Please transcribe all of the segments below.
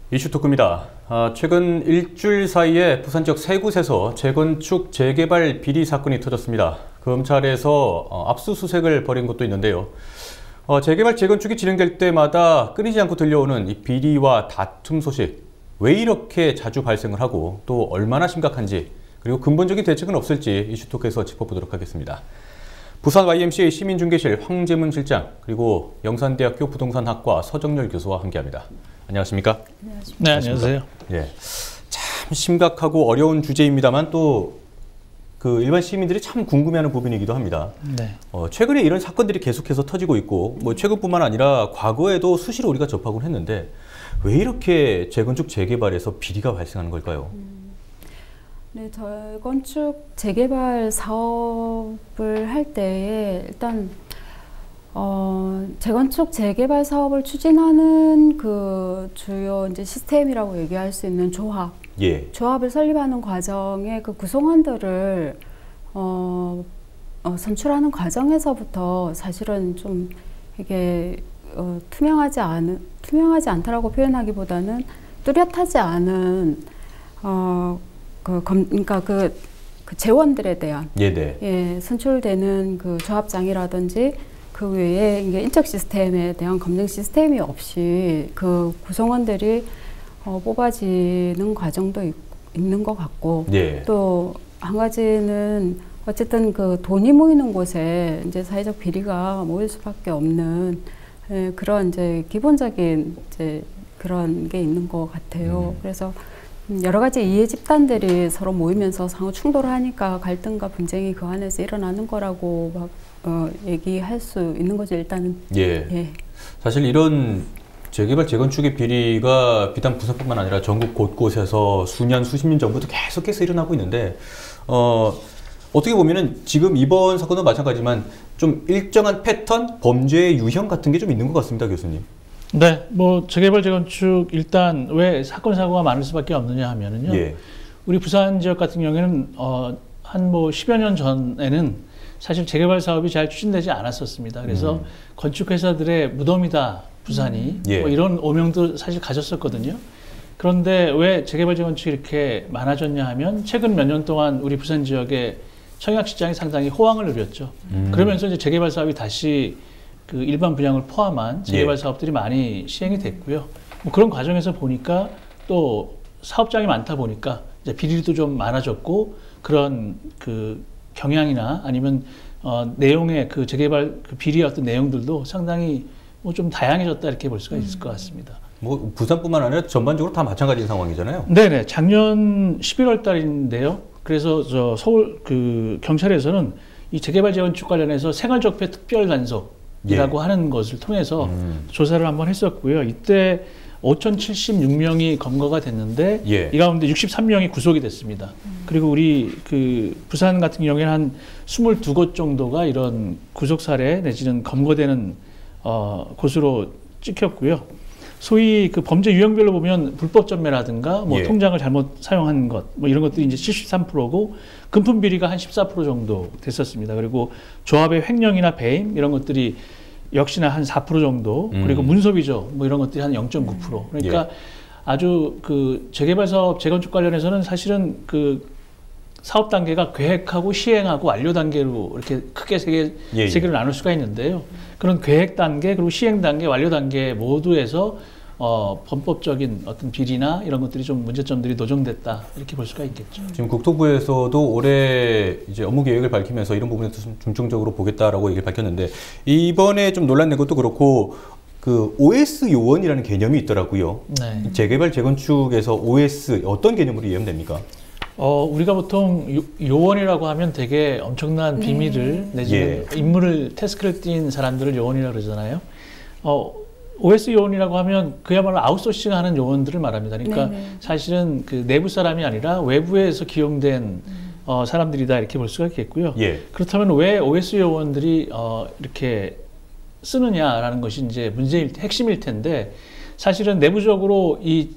이슈토크입니다. 최근 일주일 사이에 부산 지역 세 곳에서 재건축, 재개발 비리 사건이 터졌습니다. 검찰에서 압수수색을 벌인 곳도 있는데요. 재개발, 재건축이 진행될 때마다 끊이지 않고 들려오는 이 비리와 다툼 소식, 왜 이렇게 자주 발생을 하고 또 얼마나 심각한지, 그리고 근본적인 대책은 없을지 이슈토크에서 짚어보도록 하겠습니다. 부산 YMCA 시민중개실 황재문 실장, 그리고 영산대학교 부동산학과 서정열 교수와 함께합니다. 안녕하십니까? 네, 안녕하세요. 예, 참 심각하고 어려운 주제입니다만 또 그 일반 시민들이 참 궁금해하는 부분이기도 합니다. 네. 최근에 이런 사건들이 계속해서 터지고 있고, 뭐 최근뿐만 아니라 과거에도 수시로 우리가 접하곤 했는데 왜 이렇게 재건축 재개발에서 비리가 발생하는 걸까요? 네, 재건축 재개발 사업을 할 때에 일단 재건축 재개발 사업을 추진하는 그 주요 이제 시스템이라고 얘기할 수 있는 조합, 조합을 설립하는 과정의 그 구성원들을 선출하는 과정에서부터 사실은 좀 이게 투명하지 않다라고 표현하기보다는 뚜렷하지 않은 그러니까 그 재원들에 대한 선출되는 그 조합장이라든지 그 외에 이게 인적 시스템에 대한 검증 시스템이 없이 그 구성원들이 뽑아지는 과정도 있는 것 같고, 또 한 가지는 어쨌든 그 돈이 모이는 곳에 이제 사회적 비리가 모일 수밖에 없는 그런 이제 기본적인 이제 그런 게 있는 것 같아요. 그래서 여러 가지 이해 집단들이 서로 모이면서 상호 충돌을 하니까 갈등과 분쟁이 그 안에서 일어나는 거라고 막 얘기할 수 있는 거죠, 일단은. 사실 이런 재개발, 재건축의 비리가 비단 부산뿐만 아니라 전국 곳곳에서 수년, 수십 년 전부터 계속해서 일어나고 있는데, 어떻게 보면은 지금 이번 사건도 마찬가지지만 좀 일정한 패턴, 범죄의 유형 같은 게 좀 있는 것 같습니다, 교수님. 네, 뭐 재개발, 재건축 일단 왜 사건 사고가 많을 수밖에 없느냐 하면은요. 우리 부산 지역 같은 경우에는 한 뭐 10여 년 전에는 사실 재개발 사업이 잘 추진되지 않았었습니다. 그래서 건축회사들의 무덤이다, 부산이. 뭐 이런 오명도 사실 가졌었거든요. 그런데 왜 재개발, 재건축이 이렇게 많아졌냐 하면 최근 몇 년 동안 우리 부산 지역의 청약시장이 상당히 호황을 누렸죠. 그러면서 이제 재개발 사업이 다시 그 일반 분양을 포함한 재개발 사업들이 많이 시행이 됐고요. 뭐 그런 과정에서 보니까 또 사업장이 많다 보니까 이제 비리도 좀 많아졌고, 그런 그 경향이나 아니면 내용의 그 재개발 그 비리의 어떤 내용들도 상당히 뭐 좀 다양해졌다 이렇게 볼 수가 있을 것 같습니다. 뭐 부산뿐만 아니라 전반적으로 다 마찬가지인 상황이잖아요. 네네, 작년 11월 달인데요. 그래서 저 서울 그 경찰에서는 이 재개발 재건축 관련해서 생활적폐 특별 단속이라고 하는 것을 통해서 조사를 한번 했었고요. 이때 5,076명이 검거가 됐는데 이 가운데 63명이 구속이 됐습니다. 그리고 우리 그 부산 같은 경우에는 한 22곳 정도가 이런 구속 사례 내지는 검거되는 곳으로 찍혔고요. 소위 그 범죄 유형별로 보면 불법 전매라든가 뭐 통장을 잘못 사용한 것, 뭐 이런 것들이 이제 73%고 금품 비리가 한 14% 정도 됐었습니다. 그리고 조합의 횡령이나 배임 이런 것들이 역시나 한 4% 정도, 그리고 문서비조 뭐 이런 것들이 한 0.9%. 그러니까 아주 그 재개발 사업, 재건축 관련해서는 사실은 그 사업 단계가 계획하고 시행하고 완료 단계로 이렇게 크게 세 개로 나눌 수가 있는데요. 그런 계획 단계, 그리고 시행 단계, 완료 단계 모두에서 범법적인 어떤 비리나 이런 것들이 좀 문제점들이 노정됐다 이렇게 볼 수가 있겠죠. 지금 국토부에서도 올해 이제 업무 계획을 밝히면서 이런 부분에서 좀 중점적으로 보겠다라고 얘기를 밝혔는데, 이번에 좀 논란된 것도 그렇고 그 OS 요원이라는 개념이 있더라고요. 재개발, 재건축에서 OS 어떤 개념으로 이해됩니까? 우리가 보통 요원이라고 하면 되게 엄청난 비밀을 내지는 임무를 태스크를 띈 사람들을 요원이라고 그러잖아요. OS 요원이라고 하면 그야말로 아웃소싱하는 요원들을 말합니다. 그러니까 사실은 그 내부 사람이 아니라 외부에서 기용된 사람들이다 이렇게 볼 수가 있겠고요. 그렇다면 왜 OS 요원들이 이렇게 쓰느냐라는 것이 이제 핵심일 텐데, 사실은 내부적으로 이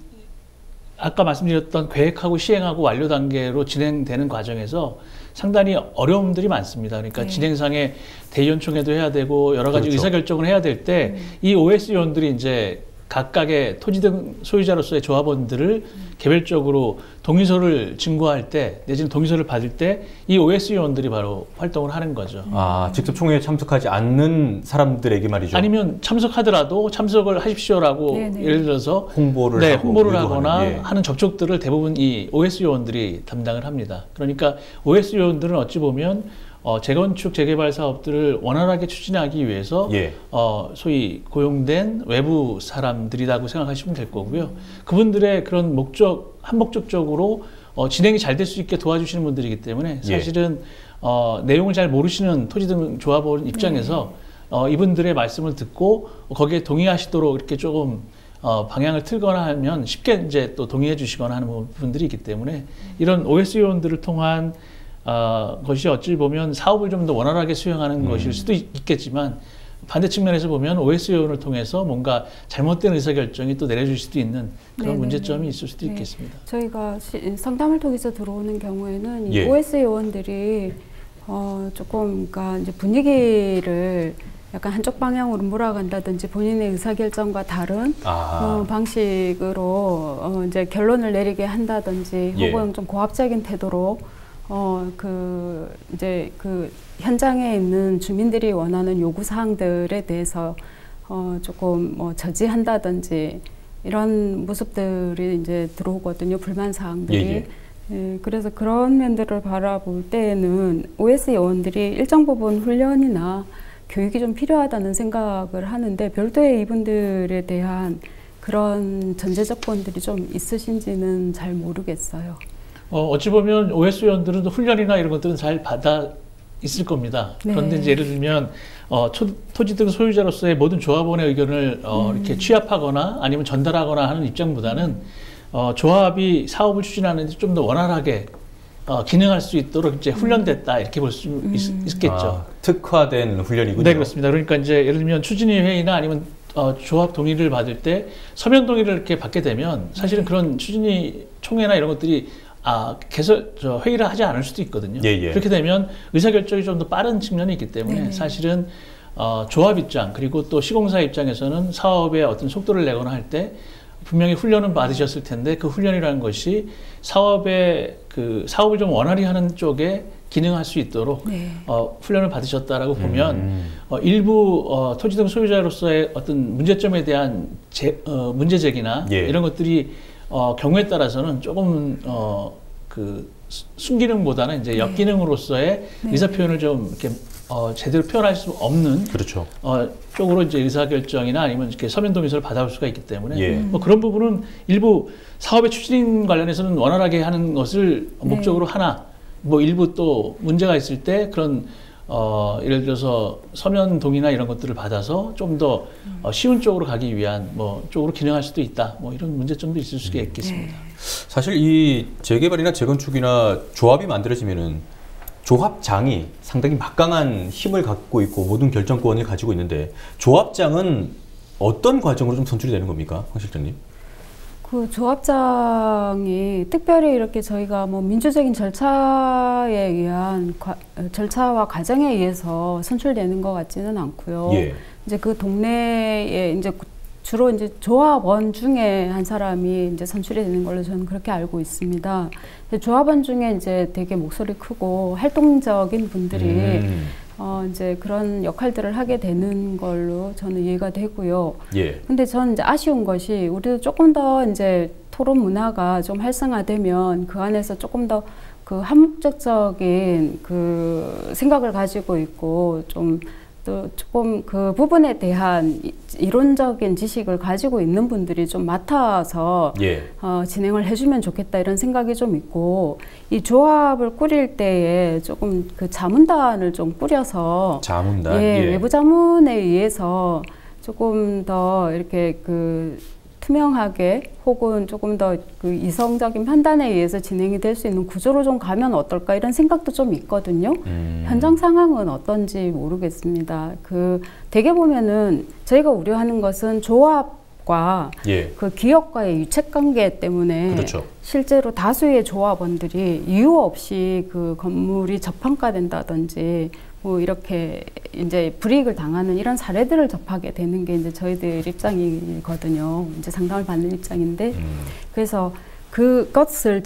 아까 말씀드렸던 계획하고 시행하고 완료 단계로 진행되는 과정에서 상당히 어려움들이 많습니다. 그러니까 진행상에 대의원총회도 해야 되고 여러 가지 의사결정을 해야 될 때 이 OS 요원들이 이제 각각의 토지 등 소유자로서의 조합원들을 개별적으로 동의서를 증거할 때 내지는 동의서를 받을 때 이 OS 요원들이 바로 활동을 하는 거죠. 아, 직접 총회에 참석하지 않는 사람들에게 말이죠. 아니면 참석하더라도 참석을 하십시오라고 네네. 예를 들어서 홍보를 하거나 예. 하는 접촉들을 대부분 이 OS 요원들이 담당을 합니다. 그러니까 OS 요원들은 어찌 보면 재건축, 재개발 사업들을 원활하게 추진하기 위해서 예. 소위 고용된 외부 사람들이라고 생각하시면 될 거고요. 그분들의 그런 한목적적으로 진행이 잘 될 수 있게 도와주시는 분들이기 때문에 사실은 내용을 잘 모르시는 토지 등 조합원 입장에서 이분들의 말씀을 듣고 거기에 동의하시도록 이렇게 조금 방향을 틀거나 하면 쉽게 이제 또 동의해 주시거나 하는 부분들이 있기 때문에 이런 OS 요원들을 통한 것이 어찌 보면 사업을 좀 더 원활하게 수행하는 것일 수도 있겠지만 반대 측면에서 보면 OS 요원을 통해서 뭔가 잘못된 의사결정이 또 내려질 수도 있는 그런 네네네. 문제점이 있을 수도 있겠습니다. 저희가 상담을 통해서 들어오는 경우에는 예. 이 OS 요원들이 조금 그러니까 이제 분위기를 약간 한쪽 방향으로 몰아간다든지 본인의 의사결정과 다른 방식으로 이제 결론을 내리게 한다든지 예. 혹은 좀 고압적인 태도로 이제 현장에 있는 주민들이 원하는 요구 사항들에 대해서 조금 저지한다든지 이런 모습들이 이제 들어오거든요. 불만 사항들이. 예. 예, 그래서 그런 면들을 바라볼 때에는 OS 요원들이 일정 부분 훈련이나 교육이 좀 필요하다는 생각을 하는데 별도의 이분들에 대한 그런 전제 조건들이 좀 있으신지는 잘 모르겠어요. 어찌 보면 OS 요원들은 훈련이나 이런 것들은 잘 받아 있을 겁니다. 네. 그런데 이제 예를 들면 토지 등 소유자로서의 모든 조합원의 의견을 이렇게 취합하거나 아니면 전달하거나 하는 입장보다는 조합이 사업을 추진하는 데 좀 더 원활하게 기능할 수 있도록 이제 훈련됐다 이렇게 볼 수 있겠죠. 특화된 훈련이군요. 네, 그렇습니다. 그러니까 이제 예를 들면 추진위 회의나 아니면 조합 동의를 받을 때 서면 동의를 이렇게 받게 되면 사실은 그런 추진위 총회나 이런 것들이 회의를 하지 않을 수도 있거든요. 예. 그렇게 되면 의사결정이 좀 더 빠른 측면이 있기 때문에 사실은 조합 입장 그리고 또 시공사 입장에서는 사업의 어떤 속도를 내거나 할 때 분명히 훈련은 받으셨을 텐데 그 훈련이라는 것이 사업을 좀 원활히 하는 쪽에 기능할 수 있도록 훈련을 받으셨다라고 보면 일부 토지 등 소유자로서의 어떤 문제점에 대한 문제 제기나 이런 것들이 경우에 따라서는 조금 순기능보다는 이제 역기능으로서의 의사표현을 좀 이렇게 제대로 표현할 수 없는 그렇죠. 쪽으로 이제 의사결정이나 아니면 이렇게 서면 동의서를 받아올 수가 있기 때문에 뭐 그런 부분은 일부 사업의 추진 관련해서는 원활하게 하는 것을 목적으로 하나 뭐 일부 또 문제가 있을 때 그런 예를 들어서 서면 동의나 이런 것들을 받아서 좀 더 쉬운 쪽으로 가기 위한 쪽으로 기능할 수도 있다. 이런 문제점도 있을 수가 있겠습니다. 사실 이 재개발이나 재건축이나 조합이 만들어지면은 조합장이 상당히 막강한 힘을 갖고 있고 모든 결정권을 가지고 있는데 조합장은 어떤 과정으로 좀 선출이 되는 겁니까, 황 실장님? 그 조합장이 특별히 이렇게 저희가 민주적인 절차에 의한 절차와 과정에 의해서 선출되는 것 같지는 않고요. 이제 그 동네에 이제 주로 이제 조합원 중에 한 사람이 이제 선출이 되는 걸로 저는 그렇게 알고 있습니다. 조합원 중에 이제 되게 목소리 크고 활동적인 분들이 이제 그런 역할들을 하게 되는 걸로 저는 이해가 되고요. 근데 저는 이제 아쉬운 것이 우리도 조금 더 이제 토론 문화가 좀 활성화되면 그 안에서 조금 더 그 한목적인 그 생각을 가지고 있고 또 조금 그 부분에 대한 이론적인 지식을 가지고 있는 분들이 좀 맡아서 진행을 해주면 좋겠다 이런 생각이 좀 있고 이 조합을 꾸릴 때에 조금 그 자문단을 좀 꾸려서 외부 자문에 의해서 조금 더 이렇게 투명하게 혹은 조금 더 그 이성적인 판단에 의해서 진행이 될 수 있는 구조로 좀 가면 어떨까 이런 생각도 좀 있거든요. 현장 상황은 어떤지 모르겠습니다. 대개 보면은 저희가 우려하는 것은 조합과 그 기업과의 유착관계 때문에 실제로 다수의 조합원들이 이유 없이 그 건물이 저평가된다든지 뭐 이렇게 이제 불이익을 당하는 이런 사례들을 접하게 되는 게 이제 저희들 입장이거든요. 이제 상담을 받는 입장인데 그래서 그것을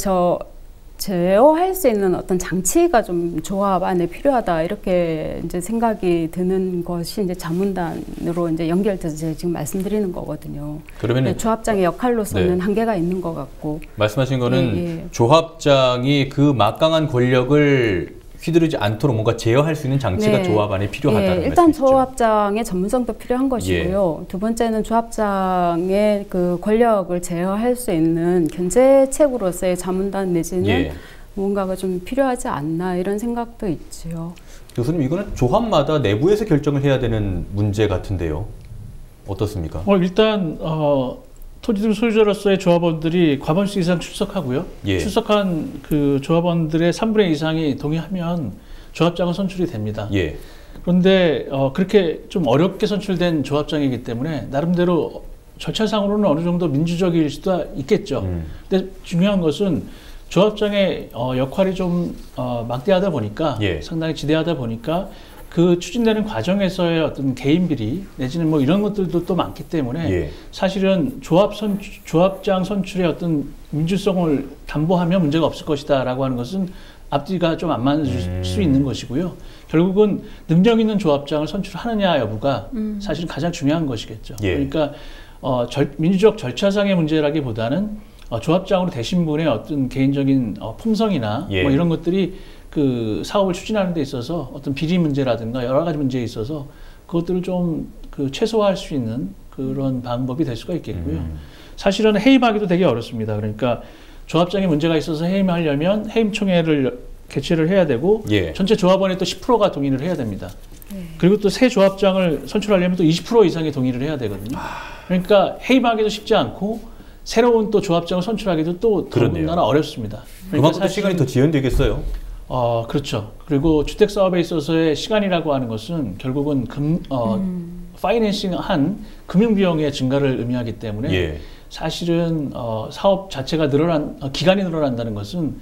제어할 수 있는 어떤 장치가 좀 조합 안에 필요하다 이렇게 이제 생각이 드는 것이 이제 자문단으로 이제 연결돼서 제가 지금 말씀드리는 거거든요. 그러면 조합장의 역할로서는 네. 한계가 있는 것 같고 말씀하신 거는 조합장이 그 막강한 권력을 휘두르지 않도록 뭔가 제어할 수 있는 장치가 조합 안에 필요하다는 말씀이시죠? 일단 조합장의 전문성도 필요한 것이고요. 두 번째는 조합장의 그 권력을 제어할 수 있는 견제책으로서의 자문단 내지는 뭔가가 좀 필요하지 않나 이런 생각도 있지요. 교수님, 이거는 조합마다 내부에서 결정을 해야 되는 문제 같은데요. 어떻습니까? 일단 토지등 소유자로서의 조합원들이 과반수 이상 출석하고요. 출석한 그 조합원들의 3분의 2 이상이 동의하면 조합장은 선출이 됩니다. 그런데 그렇게 좀 어렵게 선출된 조합장이기 때문에 나름대로 절차상으로는 어느 정도 민주적일 수도 있겠죠. 근데 중요한 것은 조합장의 역할이 좀 막대하다 보니까 상당히 지대하다 보니까 그 추진되는 과정에서의 어떤 개인 비리 내지는 뭐 이런 것들도 또 많기 때문에 사실은 조합장 선출의 어떤 민주성을 담보하면 문제가 없을 것이다라고 하는 것은 앞뒤가 좀 안 맞을 수 있는 것이고요. 결국은 능력 있는 조합장을 선출하느냐 여부가 사실은 가장 중요한 것이겠죠. 그러니까 민주적 절차상의 문제라기보다는 조합장으로 되신 분의 어떤 개인적인 품성이나 뭐 이런 것들이 그 사업을 추진하는 데 있어서 어떤 비리 문제라든가 여러 가지 문제에 있어서 그것들을 좀 그 최소화할 수 있는 그런 방법이 될 수가 있겠고요. 사실은 해임하기도 되게 어렵습니다. 그러니까 조합장에 문제가 있어서 해임하려면 해임총회를 개최를 해야 되고 전체 조합원의 또 10%가 동의를 해야 됩니다. 그리고 또 새 조합장을 선출하려면 또 20% 이상의 동의를 해야 되거든요. 그러니까 해임하기도 쉽지 않고 새로운 또 조합장을 선출하기도 또 더군다나 어렵습니다. 그러니까 그만큼 시간이 더 지연되겠어요? 그렇죠. 그리고 주택 사업에 있어서의 시간이라고 하는 것은 결국은 파이낸싱한 금융 비용의 증가를 의미하기 때문에 사실은 사업 자체가 기간이 늘어난다는 것은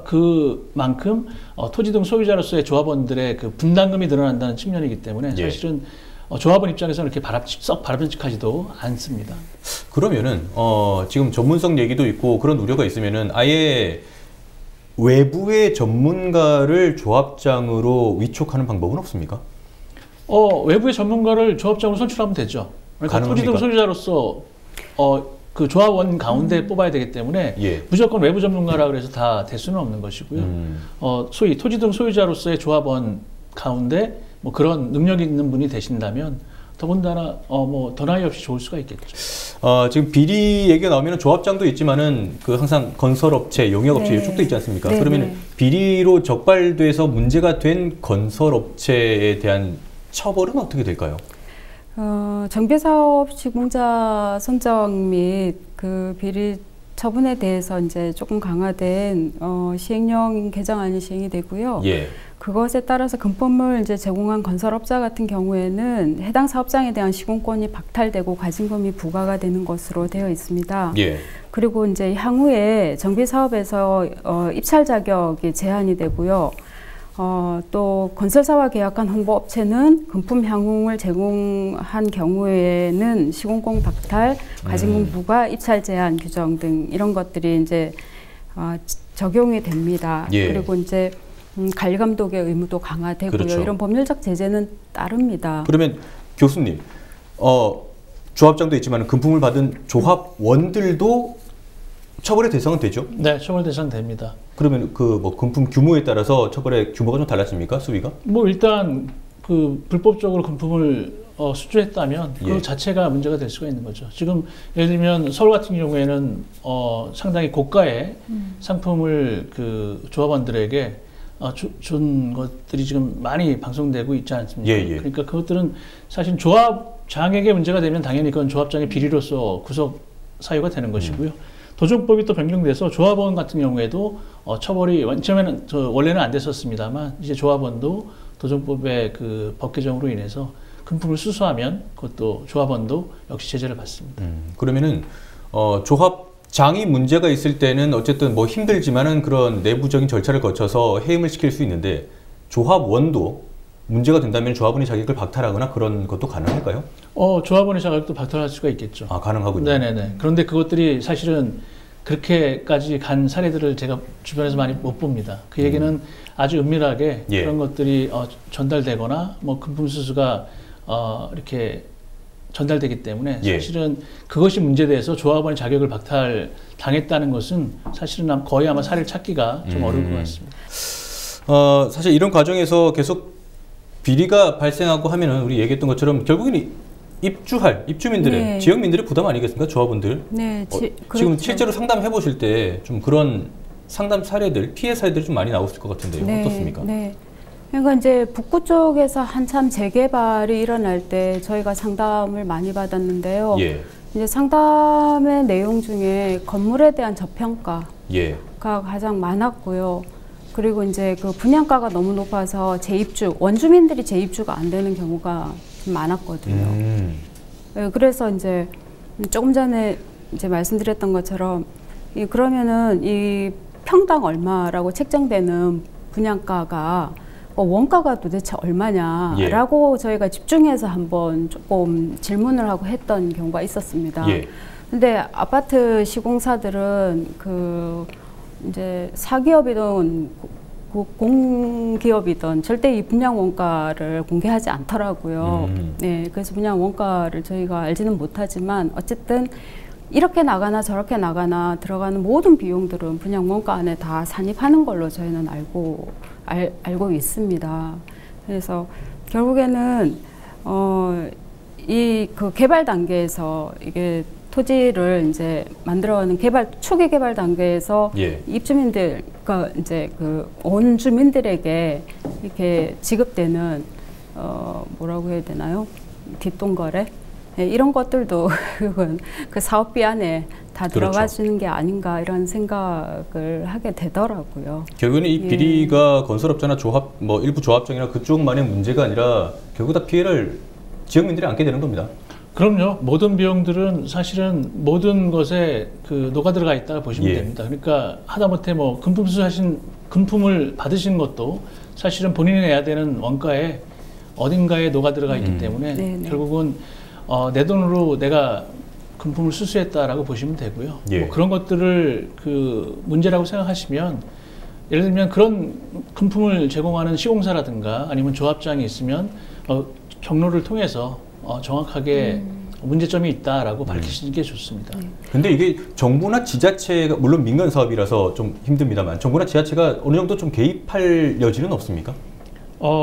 그만큼 토지 등 소유자로서의 조합원들의 그 분담금이 늘어난다는 측면이기 때문에 사실은 조합원 입장에서는 그렇게 썩 바람직하지도 않습니다. 그러면은 지금 전문성 얘기도 있고 그런 우려가 있으면은 아예 외부의 전문가를 조합장으로 위촉하는 방법은 없습니까? 외부의 전문가를 조합장으로 선출하면 되죠. 그러니까 토지 등 소유자로서 그 조합원 가운데 뽑아야 되기 때문에 무조건 외부 전문가라 그래서 다 될 수는 없는 것이고요. 소위 토지 등 소유자로서의 조합원 가운데 뭐 그런 능력이 있는 분이 되신다면 더군다나 더 나위 없이 좋을 수가 있겠죠. 지금 비리 얘기가 나오면 조합장도 있지만은 그 항상 건설업체, 용역업체 이쪽도 있지 않습니까? 그러면 비리로 적발돼서 문제가 된 건설업체에 대한 처벌은 어떻게 될까요? 정비사업 시공자 선정 및 그 비리 처분에 대해서 이제 조금 강화된 시행령 개정안이 시행이 되고요. 그것에 따라서 금품을 이제 제공한 건설업자 같은 경우에는 해당 사업장에 대한 시공권이 박탈되고 과징금이 부과가 되는 것으로 되어 있습니다. 그리고 이제 향후에 정비사업에서 입찰 자격이 제한이 되고요. 또 건설사와 계약한 홍보업체는 금품 향응을 제공한 경우에는 시공권 박탈, 과징금 부과, 입찰 제한 규정 등 이런 것들이 이제 적용이 됩니다. 그리고 이제 관리 감독의 의무도 강화되고요. 이런 법률적 제재는 따릅니다. 그러면 교수님, 조합장도 있지만 금품을 받은 조합원들도 처벌의 대상은 되죠? 네, 처벌 대상 됩니다. 그러면 그 뭐 금품 규모에 따라서 처벌의 규모가 좀 달라집니까? 수위가? 뭐 일단 그 불법적으로 금품을 수주했다면 그 자체가 문제가 될 수가 있는 거죠. 지금 예를 들면 서울 같은 경우에는 상당히 고가의 상품을 그 조합원들에게 준 것들이 지금 많이 방송되고 있지 않습니까? 그러니까 그것들은 사실 조합장에게 문제가 되면 당연히 그건 조합장의 비리로서 구속 사유가 되는 것이고요. 도정법이 또 변경돼서 조합원 같은 경우에도 처벌이 원래는 안 됐었습니다만 이제 조합원도 도정법의 그 법 개정으로 인해서 금품을 수수하면 그것도 조합원도 역시 제재를 받습니다. 그러면은 조합장이 문제가 있을 때는 어쨌든 뭐 힘들지만은 그런 내부적인 절차를 거쳐서 해임을 시킬 수 있는데 조합원도 문제가 된다면 조합원의 자격을 박탈하거나 그런 것도 가능할까요? 조합원의 자격도 박탈할 수가 있겠죠. 아, 가능하군요. 네네네. 그런데 그것들이 사실은 그렇게까지 간 사례들을 제가 주변에서 많이 못 봅니다. 그 얘기는 아주 은밀하게 예. 그런 것들이 전달되거나 뭐 금품수수가 이렇게 전달되기 때문에 예. 사실은 그것이 문제돼서 조합원의 자격을 박탈 당했다는 것은 사실은 거의 아마 사례를 찾기가 좀 어려울 것 같습니다. 사실 이런 과정에서 계속 비리가 발생하고 하면은 우리 얘기했던 것처럼 결국에는 입주민들의 네. 지역민들의 부담 아니겠습니까? 조합원들. 네, 지금 그렇죠. 실제로 상담해 보실 때 좀 그런 상담 사례들, 피해 사례들이 좀 많이 나왔을 것 같은데요. 네, 어떻습니까? 네. 그러니까 이제 북구 쪽에서 한참 재개발이 일어날 때 저희가 상담을 많이 받았는데요. 예. 이제 상담의 내용 중에 건물에 대한 저평가가 예. 가장 많았고요. 그리고 이제 그 분양가가 너무 높아서 원주민들이 재입주가 안 되는 경우가 좀 많았거든요. 네, 그래서 이제 조금 전에 이제 말씀드렸던 것처럼 그러면은 이 평당 얼마라고 책정되는 분양가가 원가가 도대체 얼마냐라고 예. 저희가 집중해서 한번 조금 질문을 하고 했던 경우가 있었습니다. 예. 근데 아파트 시공사들은 이제 사기업이든 공기업이든 절대 이 분양 원가를 공개하지 않더라고요. 네, 그래서 분양 원가를 저희가 알지는 못하지만 어쨌든 이렇게 나가나 저렇게 나가나 들어가는 모든 비용들은 분양 원가 안에 다 산입하는 걸로 저희는 알고 있습니다. 그래서 결국에는 이 개발 단계에서 이게 토지를 이제 만들어가는 초기 개발 단계에서 예. 입주민들과 이제 원주민들에게 이렇게 지급되는 뭐라고 해야 되나요? 뒷돈거래? 네, 이런 것들도 그 사업비 안에 다 들어가시는 게 아닌가 이런 생각을 하게 되더라고요. 결국에는 이 비리가 건설업자나 일부 조합장이나 그쪽만의 문제가 아니라 결국 다 피해를 지역민들이 안게 되는 겁니다. 그럼요. 모든 비용들은 사실은 모든 것에 녹아 들어가 있다고 보시면 예. 됩니다. 그러니까 하다못해 금품을 받으신 것도 사실은 본인이 내야 되는 원가에 어딘가에 녹아 들어가 있기 때문에 네네. 결국은 내 돈으로 내가 금품을 수수했다라고 보시면 되고요. 예. 뭐 그런 것들을 문제라고 생각하시면 예를 들면 그런 금품을 제공하는 시공사라든가 아니면 조합장이 있으면 경로를 통해서 정확하게 문제점이 있다라고 밝히시는 게 좋습니다. 근데 이게 정부나 지자체가 물론 민간 사업이라서 좀 힘듭니다만 정부나 지자체가 어느 정도 좀 개입할 여지는 없습니까?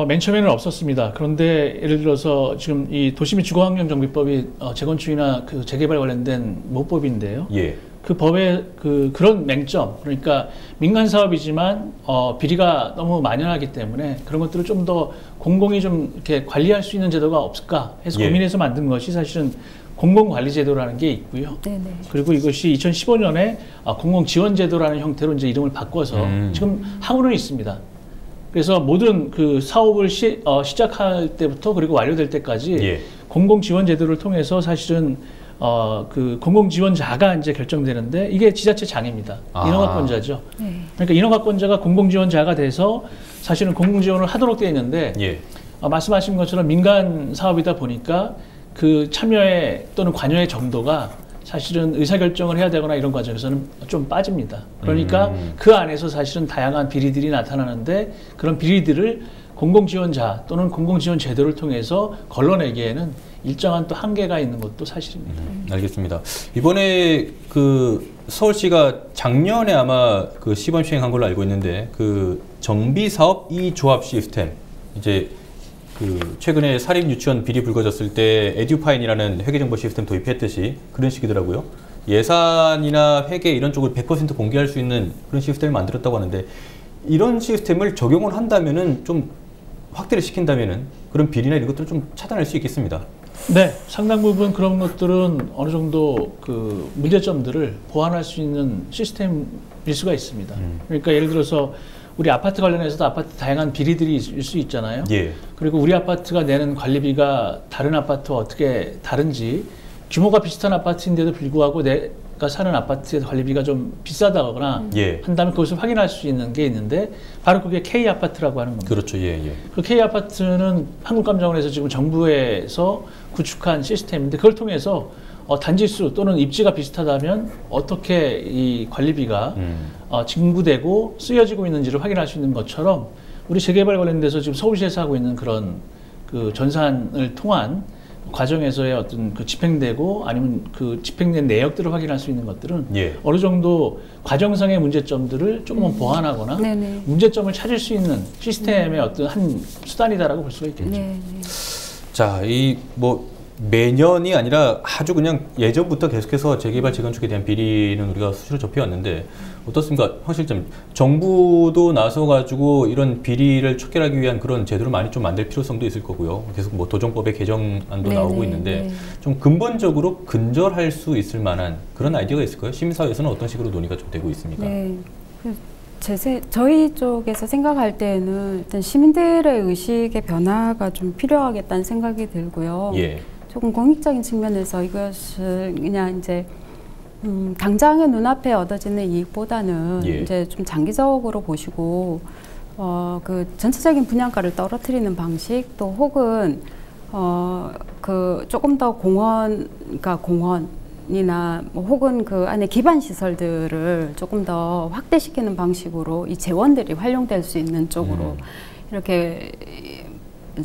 맨 처음에는 없었습니다. 그런데 예를 들어서 지금 이 도시및 주거환경정비법이 재건축이나 재개발 관련된 모법인데요. 예. 그 법의 그런 맹점, 그러니까 민간 사업이지만 비리가 너무 만연하기 때문에 그런 것들을 좀 더 공공이 좀 이렇게 관리할 수 있는 제도가 없을까 해서 예. 고민해서 만든 것이 사실은 공공관리제도라는 게 있고요. 네네. 그리고 이것이 2015년에 공공지원제도라는 형태로 이제 이름을 바꿔서 지금 하고는 있습니다. 그래서 모든 사업을 시작할 때부터 그리고 완료될 때까지 예. 공공지원제도를 통해서 사실은 공공지원자가 이제 결정되는데 이게 지자체 장입니다. 인허가권자죠. 네. 그러니까 인허가권자가 공공지원자가 돼서 사실은 공공지원을 하도록 되어 있는데 예. 말씀하신 것처럼 민간 사업이다 보니까 참여의 또는 관여의 정도가 사실은 의사결정을 해야 되거나 이런 과정에서는 좀 빠집니다. 그러니까 그 안에서 사실은 다양한 비리들이 나타나는데 그런 비리들을 공공지원자 또는 공공지원 제도를 통해서 걸러내기에는 일정한 또 한계가 있는 것도 사실입니다. 알겠습니다. 이번에 서울시가 작년에 아마 시범 시행한 걸로 알고 있는데 정비사업 이조합 시스템 이제 최근에 사립 유치원 비리 불거졌을 때 에듀파인이라는 회계정보 시스템 도입했듯이 그런 식이더라고요. 예산이나 회계 이런 쪽을 100% 공개할 수 있는 그런 시스템을 만들었다고 하는데 이런 시스템을 적용을 한다면은 좀 확대를 시킨다면은 그런 비리나 이런 것들을 좀 차단할 수 있겠습니다. 네, 상당 부분 그런 것들은 어느 정도 문제점들을 보완할 수 있는 시스템일 수가 있습니다. 그러니까 예를 들어서 우리 아파트 관련해서도 아파트 다양한 비리들이 있을 수 있잖아요. 예. 그리고 우리 아파트가 내는 관리비가 다른 아파트와 어떻게 다른지 규모가 비슷한 아파트인데도 불구하고 내가 사는 아파트의 관리비가 좀 비싸다거나 한다면 그것을 확인할 수 있는 게 있는데 바로 그게 K아파트라고 하는 겁니다. 그렇죠. 그 K아파트는 한국감정원에서 지금 정부에서 구축한 시스템인데 그걸 통해서 단지수 또는 입지가 비슷하다면 어떻게 이 관리비가 징부되고 쓰여지고 있는지를 확인할 수 있는 것처럼 우리 재개발 관련돼서 지금 서울시에서 하고 있는 그런 그 전산을 통한 과정에서의 어떤 그 집행되고 아니면 그 집행된 내역들을 확인할 수 있는 것들은 어느 정도 과정상의 문제점들을 조금은 보완하거나 문제점을 찾을 수 있는 시스템의 어떤 한 수단이다라고 볼 수가 있겠죠. 자, 이 뭐 매년이 아니라 아주 그냥 예전부터 계속해서 재개발 재건축에 대한 비리는 우리가 수시로 접해왔는데 어떻습니까? 황 실장, 정부도 나서가지고 이런 비리를 척결하기 위한 그런 제도를 많이 좀 만들 필요성도 있을 거고요. 계속 뭐 도정법의 개정안도 나오고 있는데 좀 근본적으로 근절할 수 있을 만한 그런 아이디어가 있을까요? 시민사회에서는 어떤 식으로 논의가 좀 되고 있습니까? 저희 쪽에서 생각할 때는 일단 시민들의 의식의 변화가 좀 필요하겠다는 생각이 들고요. 조금 공익적인 측면에서 이것을 그냥 이제 당장의 눈앞에 얻어지는 이익보다는 이제 좀 장기적으로 보시고 그 전체적인 분양가를 떨어뜨리는 방식 또 혹은 그 조금 더 그러니까 공원이나 뭐 혹은 그 안에 기반 시설들을 조금 더 확대시키는 방식으로 이 재원들이 활용될 수 있는 쪽으로 이렇게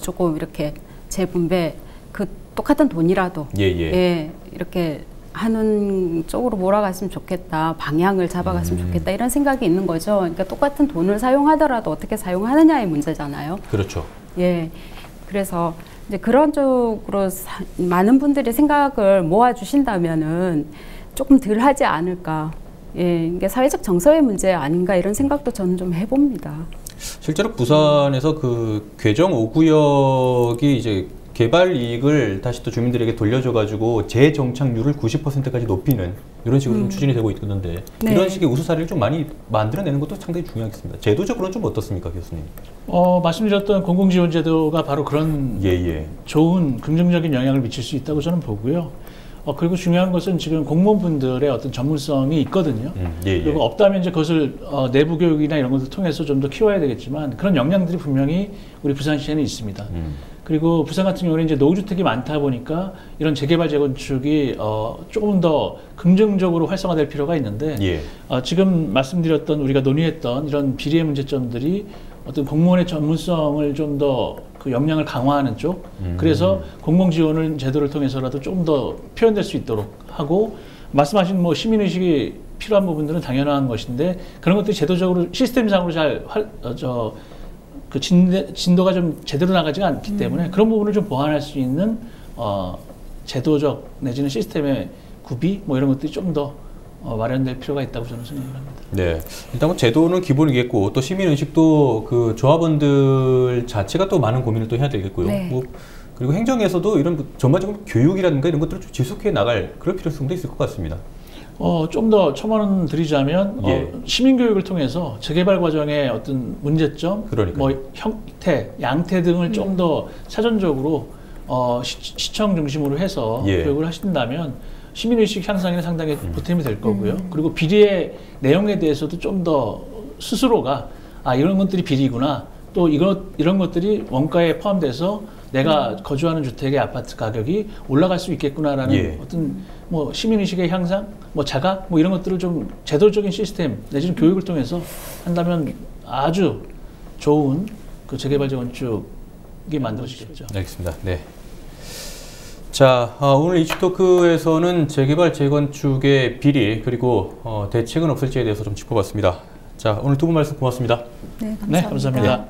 조금 이렇게 재분배 그 똑같은 돈이라도 이렇게 하는 쪽으로 몰아갔으면 좋겠다. 방향을 잡아갔으면 좋겠다. 이런 생각이 있는 거죠. 그러니까 똑같은 돈을 사용하더라도 어떻게 사용하느냐의 문제잖아요. 그렇죠. 그래서 이제 그런 쪽으로 많은 분들이 생각을 모아주신다면은 조금 덜 하지 않을까. 이게 사회적 정서의 문제 아닌가 이런 생각도 저는 좀 해봅니다. 실제로 부산에서 그 괴정 5구역이 이제 개발 이익을 다시 또 주민들에게 돌려줘가지고 재정착률을 90%까지 높이는 이런 식으로 좀 추진이 되고 있는데 이런 식의 우수 사례를 좀 많이 만들어내는 것도 상당히 중요하겠습니다. 제도적으로는 좀 어떻습니까, 교수님? 말씀드렸던 공공지원제도가 바로 그런 좋은 긍정적인 영향을 미칠 수 있다고 저는 보고요. 그리고 중요한 것은 지금 공무원분들의 어떤 전문성이 있거든요. 그리고 없다면 이제 그것을 내부 교육이나 이런 것을 통해서 좀 더 키워야 되겠지만 그런 역량들이 분명히 우리 부산시에는 있습니다. 그리고 부산 같은 경우는 이제 노후주택이 많다 보니까 이런 재개발 재건축이 조금 더 긍정적으로 활성화될 필요가 있는데 지금 말씀드렸던 우리가 논의했던 이런 비리의 문제점들이 어떤 공무원의 전문성을 좀 더 그 역량을 강화하는 쪽 그래서 공공 지원을 제도를 통해서라도 좀 더 표현될 수 있도록 하고 말씀하신 뭐 시민의식이 필요한 부분들은 당연한 것인데 그런 것들이 제도적으로 시스템상으로 잘 그 진도가 좀 제대로 나가지가 않기 때문에 그런 부분을 좀 보완할 수 있는 제도적 내지는 시스템의 구비 뭐 이런 것들이 좀 더 마련될 필요가 있다고 저는 생각을 합니다. 네, 일단 뭐 제도는 기본이겠고 또 시민 의식도 그 조합원들 자체가 또 많은 고민을 또 해야 되겠고요. 뭐 그리고 행정에서도 이런 전반적으로 교육이라든가 이런 것들을 좀 지속해 나갈 그런 필요성도 있을 것 같습니다. 좀 더 첨언 드리자면 시민교육을 통해서 재개발 과정의 어떤 문제점, 뭐 형태, 양태 등을 좀 더 사전적으로 시청 중심으로 해서 교육을 하신다면 시민의식 향상에는 상당히 보탬이 될 거고요. 그리고 비리의 내용에 대해서도 좀 더 스스로가 이런 것들이 비리구나, 또 이런 것들이 원가에 포함돼서 내가 거주하는 주택의 아파트 가격이 올라갈 수 있겠구나라는 어떤 뭐 시민의식의 향상, 뭐 자각, 뭐 이런 것들을 좀 제도적인 시스템 내지는 교육을 통해서 한다면 아주 좋은 그 재개발 재건축이 만들어지겠죠. 알겠습니다. 네. 자, 오늘 이슈토크에서는 재개발 재건축의 비리 그리고 대책은 없을지에 대해서 좀 짚어봤습니다. 자, 오늘 두 분 말씀 고맙습니다. 네, 감사합니다. 네, 감사합니다.